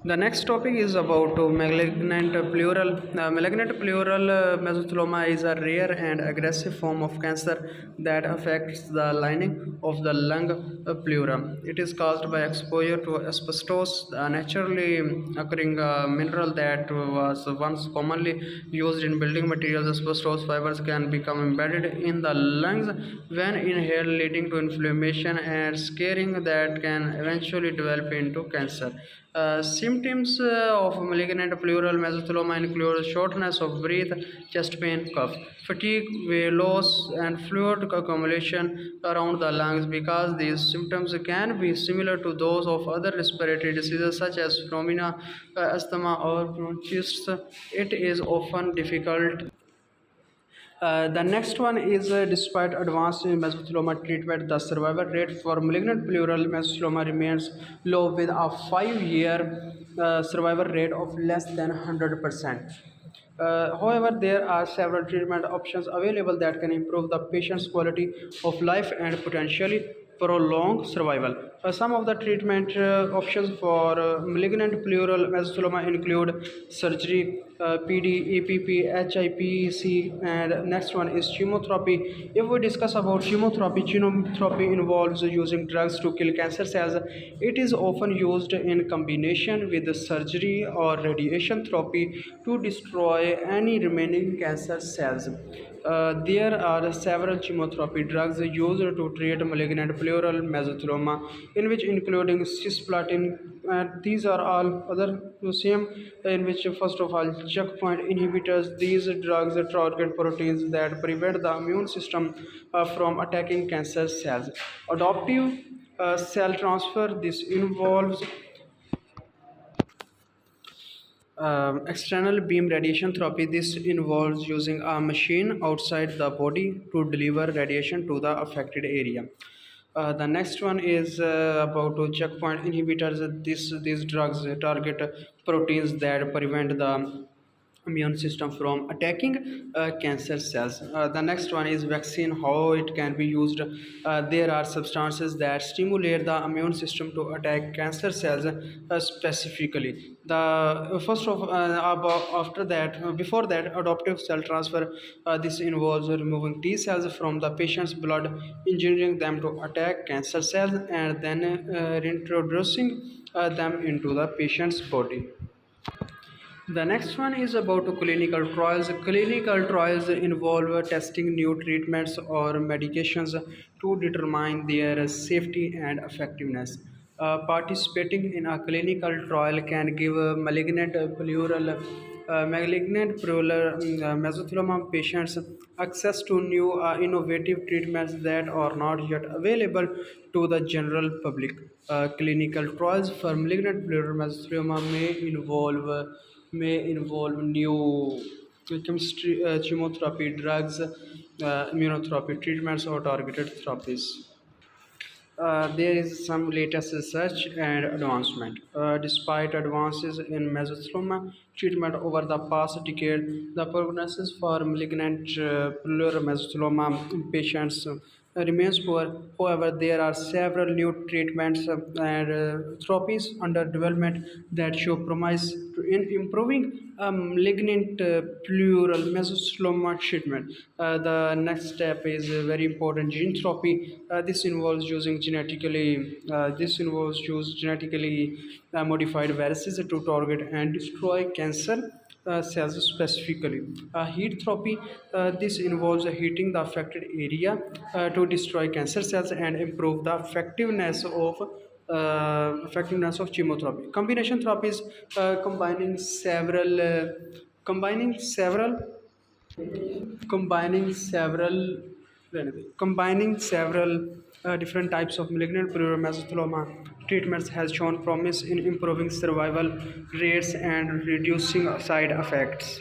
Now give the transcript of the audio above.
The next topic is about malignant pleural. Malignant pleural mesothelioma is a rare and aggressive form of cancer that affects the lining of the lung pleura. It is caused by exposure to asbestos, a naturally occurring mineral that was once commonly used in building materials. Asbestos fibers can become embedded in the lungs when inhaled, leading to inflammation and scarring that can eventually develop into cancer. Symptoms of malignant pleural mesothelioma include shortness of breath, chest pain, cough, fatigue, weight loss, and fluid accumulation around the lungs. Because these symptoms can be similar to those of other respiratory diseases such as pneumonia, asthma, or bronchitis, it is often difficult. The next one is despite advanced in mesothelioma treatment, the survival rate for malignant pleural mesothelioma remains low with a 5 year survival rate of less than 100%. However, there are several treatment options available that can improve the patient's quality of life and potentially prolong survival. Some of the treatment options for malignant pleural mesothelioma include surgery, PD, EPP, HIPC, and next one is chemotherapy. If we discuss about chemotherapy involves using drugs to kill cancer cells. It is often used in combination with surgery or radiation therapy to destroy any remaining cancer cells. There are several chemotherapy drugs used to treat malignant pleural mesothelioma, in which including cisplatin. These are all other same, in which first of all checkpoint inhibitors. These drugs target proteins that prevent the immune system from attacking cancer cells. Adoptive cell transfer. This involves external beam radiation therapy. This involves using a machine outside the body to deliver radiation to the affected area. The next one is about checkpoint inhibitors. These drugs target proteins that prevent the immune system from attacking cancer cells. The next one is vaccine, how it can be used. There are substances that stimulate the immune system to attack cancer cells specifically. The first of about after that before that adoptive cell transfer. This involves removing T cells from the patient's blood, engineering them to attack cancer cells, and then reintroducing them into the patient's body. The next one is about clinical trials. Clinical trials involve testing new treatments or medications to determine their safety and effectiveness. Participating in a clinical trial can give malignant pleural mesothelioma patients access to new innovative treatments that are not yet available to the general public. Clinical trials for malignant pleural mesothelioma may involve new chemistry, chemotherapy, drugs, immunotherapy treatments, or targeted therapies. There is some latest research and advancement. Despite advances in mesothelioma treatment over the past decade, the prognosis for malignant pleural mesothelioma in patients remains poor. However, there are several new treatments and therapies under development that show promise in improving malignant pleural mesothelioma treatment. The next step is very important: gene therapy. This involves use genetically modified viruses to target and destroy cancer cells specifically. Heat therapy. This involves heating the affected area to destroy cancer cells and improve the effectiveness of chemotherapy. Combination therapies, combining several combining several combining several different types of malignant pleural mesothelioma treatments has shown promise in improving survival rates and reducing side effects.